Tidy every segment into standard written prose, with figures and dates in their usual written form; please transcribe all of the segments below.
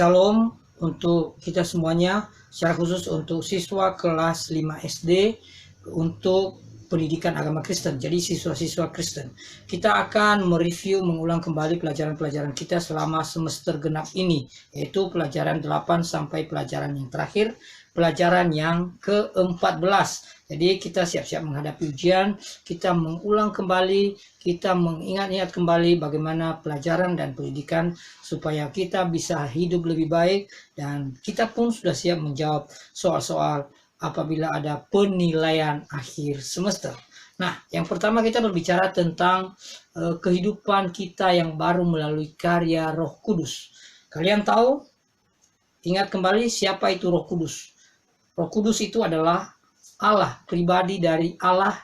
Shalom untuk kita semuanya, secara khusus untuk siswa kelas 5 SD untuk pendidikan agama Kristen. Jadi siswa-siswa Kristen. Kita akan mereview, mengulang kembali pelajaran-pelajaran kita selama semester genap ini, yaitu pelajaran 8 sampai pelajaran yang terakhir, pelajaran yang ke-14. Jadi kita siap-siap menghadapi ujian, kita mengulang kembali, kita mengingat-ingat kembali bagaimana pelajaran dan pendidikan supaya kita bisa hidup lebih baik, dan kita pun sudah siap menjawab soal-soal apabila ada penilaian akhir semester. Nah, yang pertama kita berbicara tentang kehidupan kita yang baru melalui karya Roh Kudus. Kalian tahu, ingat kembali siapa itu Roh Kudus. Roh Kudus itu adalah Allah, pribadi dari Allah,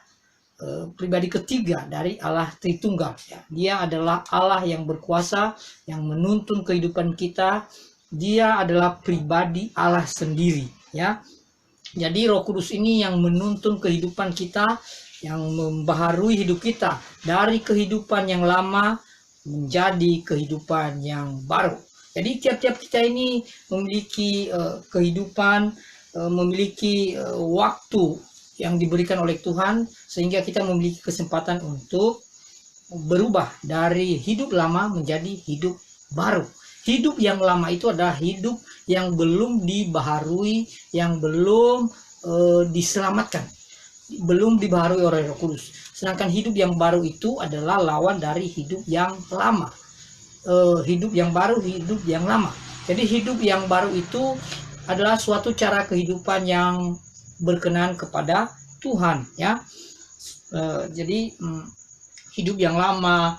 pribadi ketiga dari Allah Tritunggal. Ya. Dia adalah Allah yang berkuasa, yang menuntun kehidupan kita. Dia adalah pribadi Allah sendiri. Ya. Jadi Roh Kudus ini yang menuntun kehidupan kita, yang membaharui hidup kita dari kehidupan yang lama menjadi kehidupan yang baru. Jadi tiap-tiap kita ini memiliki kehidupan, memiliki waktu yang diberikan oleh Tuhan, sehingga kita memiliki kesempatan untuk berubah dari hidup lama menjadi hidup baru. Hidup yang lama itu adalah hidup yang belum dibaharui, yang belum diselamatkan, belum dibaharui oleh Roh Kudus. Sedangkan hidup yang baru itu adalah lawan dari hidup yang lama. Hidup yang baru, hidup yang lama. Jadi hidup yang baru itu adalah suatu cara kehidupan yang berkenan kepada Tuhan, ya. Jadi hidup yang lama,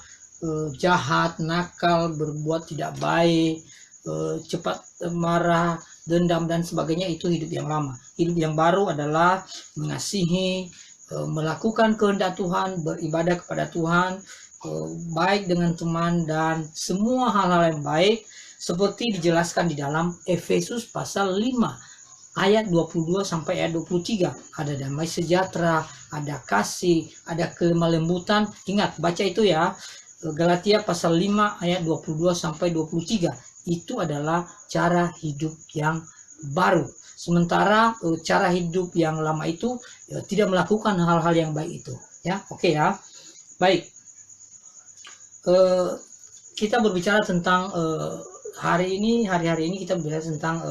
jahat, nakal, berbuat tidak baik, cepat marah, dendam dan sebagainya, itu hidup yang lama. Hidup yang baru adalah mengasihi, melakukan kehendak Tuhan, beribadah kepada Tuhan, baik dengan teman, dan semua hal-hal yang baik seperti dijelaskan di dalam Efesus pasal 5 ayat 22 sampai ayat 23. Ada damai sejahtera, ada kasih, ada kelemah lembutan. Ingat, baca itu ya. Galatia pasal 5 ayat 22 sampai 23. Itu adalah cara hidup yang baru. Sementara cara hidup yang lama itu tidak melakukan hal-hal yang baik itu. Ya, oke ya. Baik. Kita berbicara tentang hari ini kita berbicara tentang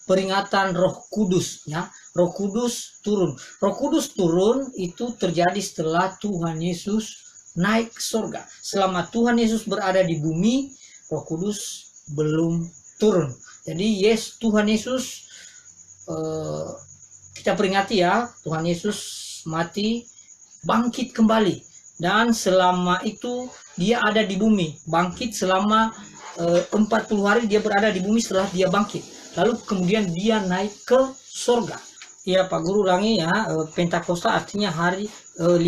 peringatan Roh Kudus, ya. Roh Kudus turun. Roh Kudus turun itu terjadi setelah Tuhan Yesus naik ke surga. Selama Tuhan Yesus berada di bumi, Roh Kudus belum turun. Jadi Tuhan Yesus, kita peringati ya, Tuhan Yesus mati, bangkit kembali, dan selama itu dia ada di bumi, bangkit selama 40 hari dia berada di bumi setelah dia bangkit. Lalu kemudian dia naik ke surga. Ya, Pak Guru ulangi ya, Pentakosta artinya hari 50,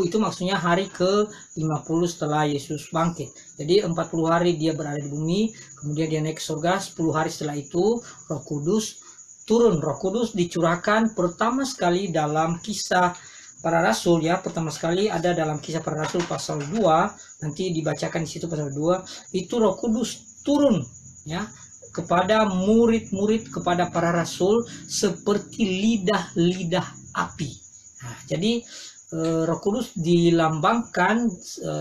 itu maksudnya hari ke-50 setelah Yesus bangkit. Jadi 40 hari dia berada di bumi, kemudian dia naik ke surga. 10 hari setelah itu Roh Kudus turun. Roh Kudus dicurahkan pertama sekali dalam Kisah Para Rasul, ya. Pertama sekali ada dalam Kisah Para Rasul pasal 2, nanti dibacakan di situ pasal 2, itu Roh Kudus turun, ya, kepada murid-murid, kepada para rasul seperti lidah-lidah api. Nah, jadi Roh Kudus dilambangkan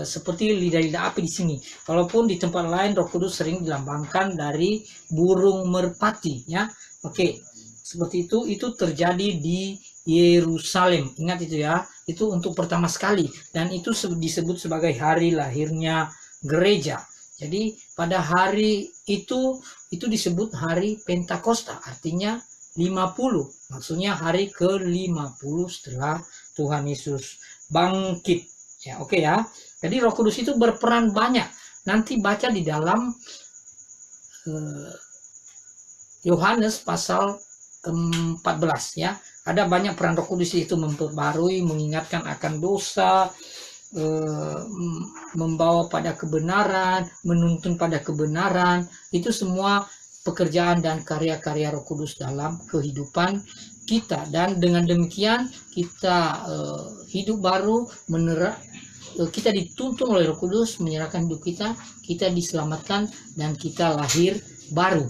seperti lidah-lidah api di sini. Walaupun di tempat lain Roh Kudus sering dilambangkan dari burung merpati, ya. Oke, seperti itu terjadi di Yerusalem. Ingat itu ya, itu untuk pertama sekali, dan itu disebut sebagai hari lahirnya gereja. Jadi pada hari itu disebut hari Pentakosta, artinya 50, maksudnya hari ke-50 setelah Tuhan Yesus bangkit. Ya, oke ya. Jadi Roh Kudus itu berperan banyak. Nanti baca di dalam Yohanes pasal 14 ya. Ada banyak peran Roh Kudus itu, memperbarui, mengingatkan akan dosa, membawa pada kebenaran, menuntun pada kebenaran. Itu semua pekerjaan dan karya-karya Roh Kudus dalam kehidupan kita. Dan dengan demikian kita hidup baru, kita dituntun oleh Roh Kudus, menyerahkan hidup kita, kita diselamatkan, dan kita lahir baru.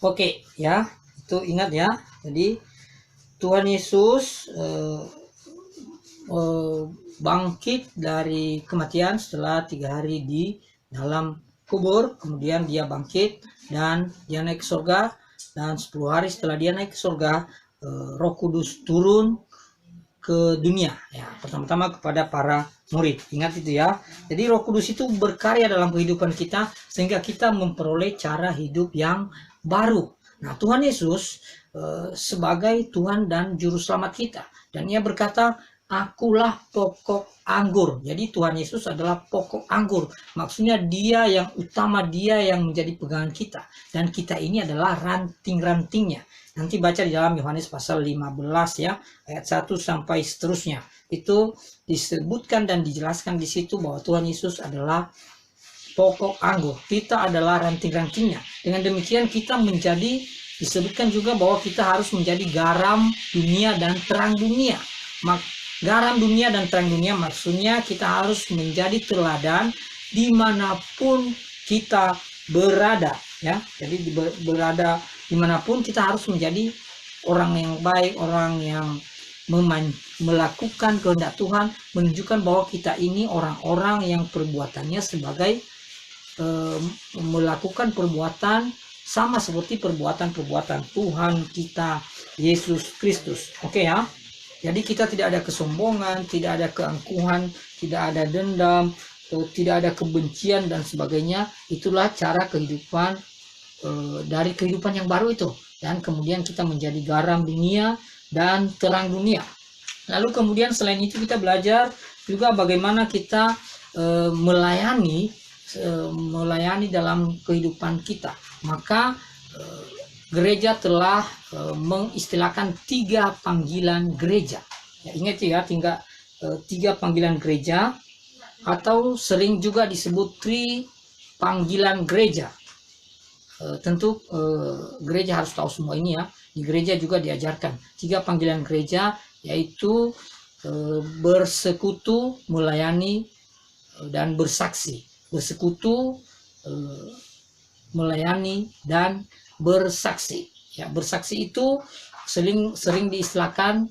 Oke, ya, itu ingat ya. Jadi Tuhan Yesus bangkit dari kematian setelah 3 hari di dalam kubur, kemudian dia bangkit dan dia naik ke surga, dan 10 hari setelah dia naik ke surga, Roh Kudus turun ke dunia, ya, pertama-tama kepada para murid. Ingat itu ya. Jadi Roh Kudus itu berkarya dalam kehidupan kita sehingga kita memperoleh cara hidup yang baru. Nah, Tuhan Yesus sebagai Tuhan dan Juru Selamat kita, dan Ia berkata, Akulah pokok anggur. Jadi Tuhan Yesus adalah pokok anggur. Maksudnya Dia yang utama, Dia yang menjadi pegangan kita, dan kita ini adalah ranting-rantingnya. Nanti baca di dalam Yohanes pasal 15 ya, ayat 1 sampai seterusnya. Itu disebutkan dan dijelaskan di situ bahwa Tuhan Yesus adalah pokok anggur. Kita adalah ranting-rantingnya. Dengan demikian kita menjadi, disebutkan juga bahwa kita harus menjadi garam dunia dan terang dunia. Garam dunia dan terang dunia maksudnya kita harus menjadi teladan dimanapun kita berada, ya. Jadi berada dimanapun kita harus menjadi orang yang baik, orang yang melakukan kehendak Tuhan, menunjukkan bahwa kita ini orang-orang yang perbuatannya sebagai melakukan perbuatan sama seperti perbuatan-perbuatan Tuhan kita Yesus Kristus. Oke ya. Jadi kita tidak ada kesombongan, tidak ada keangkuhan, tidak ada dendam, tidak ada kebencian dan sebagainya. Itulah cara kehidupan dari kehidupan yang baru itu. Dan kemudian kita menjadi garam dunia dan terang dunia. Lalu kemudian selain itu kita belajar juga bagaimana kita melayani dalam kehidupan kita. Maka gereja telah mengistilahkan 3 panggilan gereja. Ya, ingat ya, 3 panggilan gereja, atau sering juga disebut panggilan gereja. Tentu gereja harus tahu semua ini ya. Di gereja juga diajarkan 3 panggilan gereja, yaitu bersekutu, melayani, dan bersaksi. Bersekutu, melayani, dan bersaksi. Ya, bersaksi itu sering diistilahkan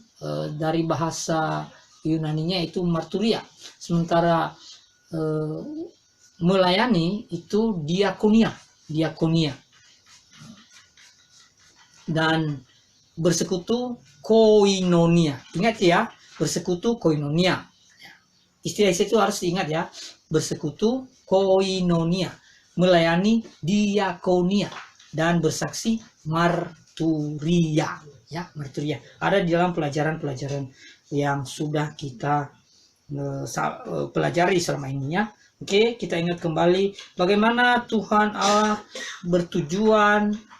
dari bahasa Yunaninya itu marturia. Sementara melayani itu diakonia. Dan bersekutu koinonia. Ingat ya, bersekutu koinonia. Istilah itu harus diingat ya. Bersekutu koinonia, melayani diakonia, dan bersaksi marturia. Ya, marturia. Ada di dalam pelajaran-pelajaran yang sudah kita pelajari selama ini ya. Oke, kita ingat kembali bagaimana Tuhan Allah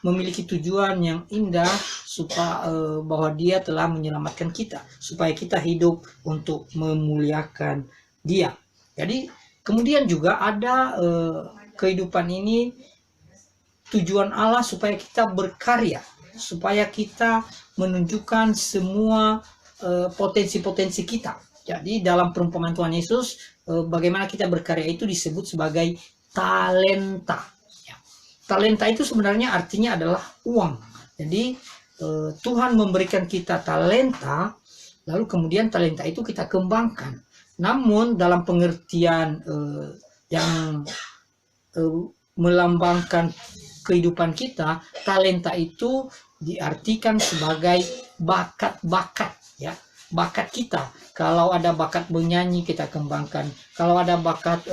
memiliki tujuan yang indah supaya bahwa Dia telah menyelamatkan kita supaya kita hidup untuk memuliakan Dia. Jadi kemudian juga ada kehidupan ini, tujuan Allah supaya kita berkarya, supaya kita menunjukkan semua potensi-potensi kita. Jadi dalam perumpamaan Tuhan Yesus, bagaimana kita berkarya itu disebut sebagai talenta. Ya. Talenta itu sebenarnya artinya adalah uang. Jadi Tuhan memberikan kita talenta, lalu kemudian talenta itu kita kembangkan. Namun dalam pengertian yang melambangkan kehidupan kita, talenta itu diartikan sebagai bakat-bakat, ya, bakat kita. Kalau ada bakat bernyanyi, kita kembangkan. Kalau ada bakat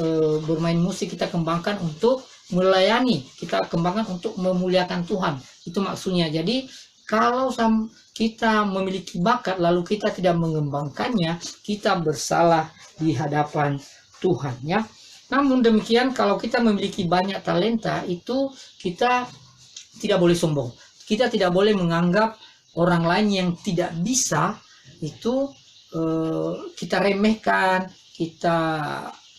bermain musik, kita kembangkan untuk melayani, kita kembangkan untuk memuliakan Tuhan. Itu maksudnya. Jadi kalau kita memiliki bakat lalu kita tidak mengembangkannya, kita bersalah di hadapan Tuhan, ya. Namun demikian, kalau kita memiliki banyak talenta, itu kita tidak boleh sombong. Kita tidak boleh menganggap orang lain yang tidak bisa itu kita remehkan, kita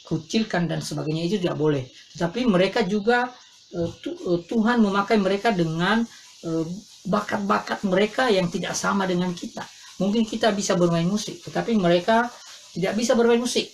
kucilkan dan sebagainya. Itu tidak boleh. Tapi mereka juga Tuhan memakai mereka dengan bakat-bakat mereka yang tidak sama dengan kita. Mungkin kita bisa bermain musik, tetapi mereka tidak bisa bermain musik.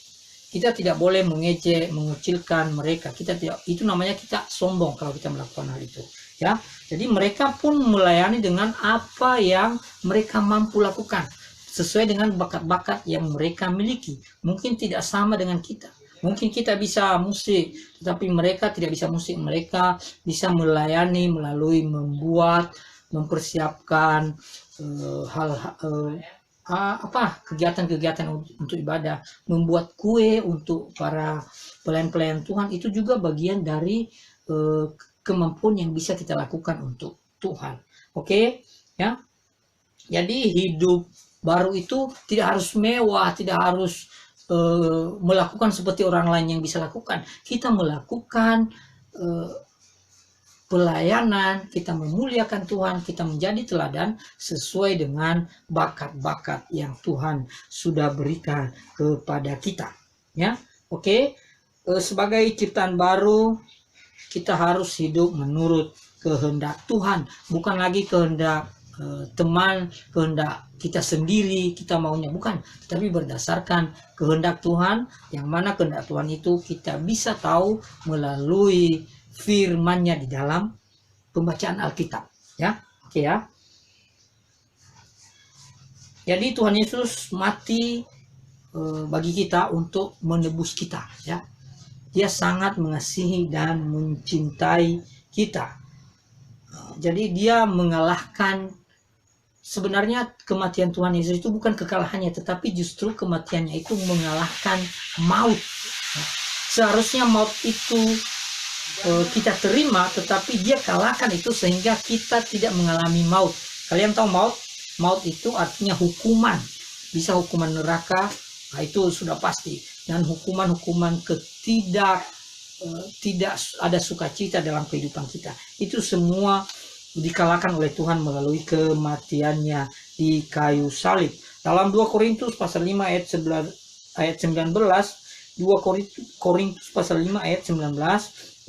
Kita tidak boleh mengejek, mengucilkan mereka. Kita tidak, itu namanya kita sombong kalau kita melakukan hal itu. Ya, jadi mereka pun melayani dengan apa yang mereka mampu lakukan, sesuai dengan bakat-bakat yang mereka miliki. Mungkin tidak sama dengan kita. Mungkin kita bisa musik, tetapi mereka tidak bisa musik. Mereka bisa melayani melalui membuat, mempersiapkan kegiatan-kegiatan untuk ibadah, membuat kue untuk para pelayan-pelayan Tuhan. Itu juga bagian dari kemampuan yang bisa kita lakukan untuk Tuhan. Oke, ya. Jadi hidup baru itu tidak harus mewah, tidak harus melakukan seperti orang lain yang bisa lakukan. Kita melakukan pelayanan, kita memuliakan Tuhan, kita menjadi teladan sesuai dengan bakat-bakat yang Tuhan sudah berikan kepada kita. Ya, oke. Sebagai ciptaan baru, kita harus hidup menurut kehendak Tuhan, bukan lagi kehendak teman, kehendak kita sendiri, kita maunya, bukan, tetapi berdasarkan kehendak Tuhan, yang mana kehendak Tuhan itu kita bisa tahu melalui firman-Nya di dalam pembacaan Alkitab, ya. Oke ya. Jadi Tuhan Yesus mati bagi kita untuk menebus kita, ya. Dia sangat mengasihi dan mencintai kita. Jadi dia mengalahkan, sebenarnya kematian Tuhan Yesus itu bukan kekalahannya, tetapi justru kematiannya itu mengalahkan maut. Seharusnya maut itu kita terima, tetapi dia kalahkan itu sehingga kita tidak mengalami maut. Kalian tahu maut? Maut itu artinya hukuman. Bisa hukuman neraka, nah itu sudah pasti. Dan hukuman-hukuman tidak ada sukacita dalam kehidupan kita. Itu semua dikalahkan oleh Tuhan melalui kematiannya di kayu salib. Dalam 2 Korintus pasal 5 ayat 19, 2 Korintus pasal 5 ayat 19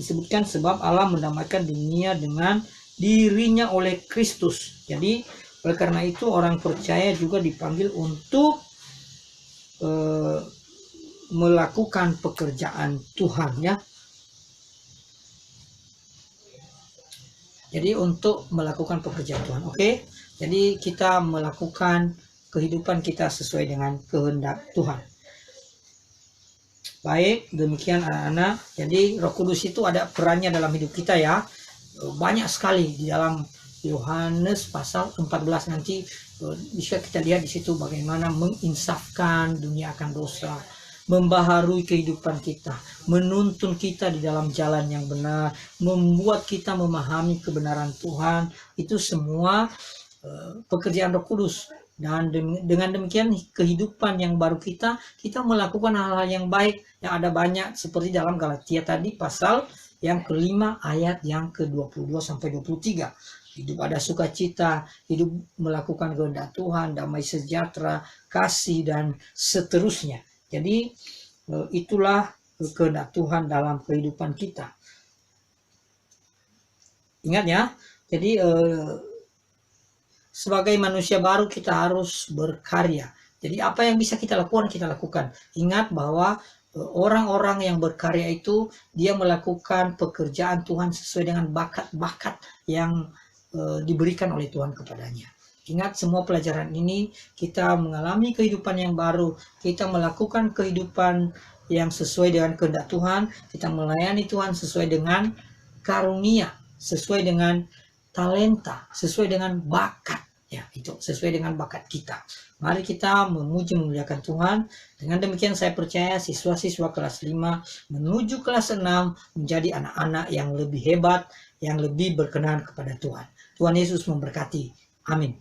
disebutkan, sebab Allah mendamaikan dunia dengan dirinya oleh Kristus. Jadi oleh karena itu orang percaya juga dipanggil untuk melakukan pekerjaan Tuhan, ya. Jadi untuk melakukan pekerjaan Tuhan, oke. Jadi kita melakukan kehidupan kita sesuai dengan kehendak Tuhan. Baik, demikian anak-anak. Jadi Roh Kudus itu ada perannya dalam hidup kita, ya. Banyak sekali di dalam Yohanes pasal 14 nanti bisa kita lihat di situ bagaimana menginsafkan dunia akan dosa, membaharui kehidupan kita, menuntun kita di dalam jalan yang benar, membuat kita memahami kebenaran Tuhan. Itu semua pekerjaan Roh Kudus. Dan dengan demikian kehidupan yang baru kita melakukan hal-hal yang baik, yang ada banyak seperti dalam Galatia tadi pasal yang kelima ayat yang ke-22 sampai 23. Hidup ada sukacita, hidup melakukan kehendak Tuhan, damai sejahtera, kasih, dan seterusnya. Jadi itulah kehendak Tuhan dalam kehidupan kita. Ingat ya, jadi sebagai manusia baru kita harus berkarya. Jadi apa yang bisa kita lakukan, kita lakukan. Ingat bahwa orang-orang yang berkarya itu dia melakukan pekerjaan Tuhan sesuai dengan bakat-bakat yang diberikan oleh Tuhan kepadanya. Ingat, semua pelajaran ini kita mengalami kehidupan yang baru, kita melakukan kehidupan yang sesuai dengan kehendak Tuhan, kita melayani Tuhan sesuai dengan karunia, sesuai dengan talenta, sesuai dengan bakat, ya, itu sesuai dengan bakat kita. Mari kita memuji memuliakan Tuhan. Dengan demikian saya percaya siswa-siswa kelas 5 menuju kelas 6 menjadi anak-anak yang lebih hebat, yang lebih berkenan kepada Tuhan. Tuhan Yesus memberkati. Amin.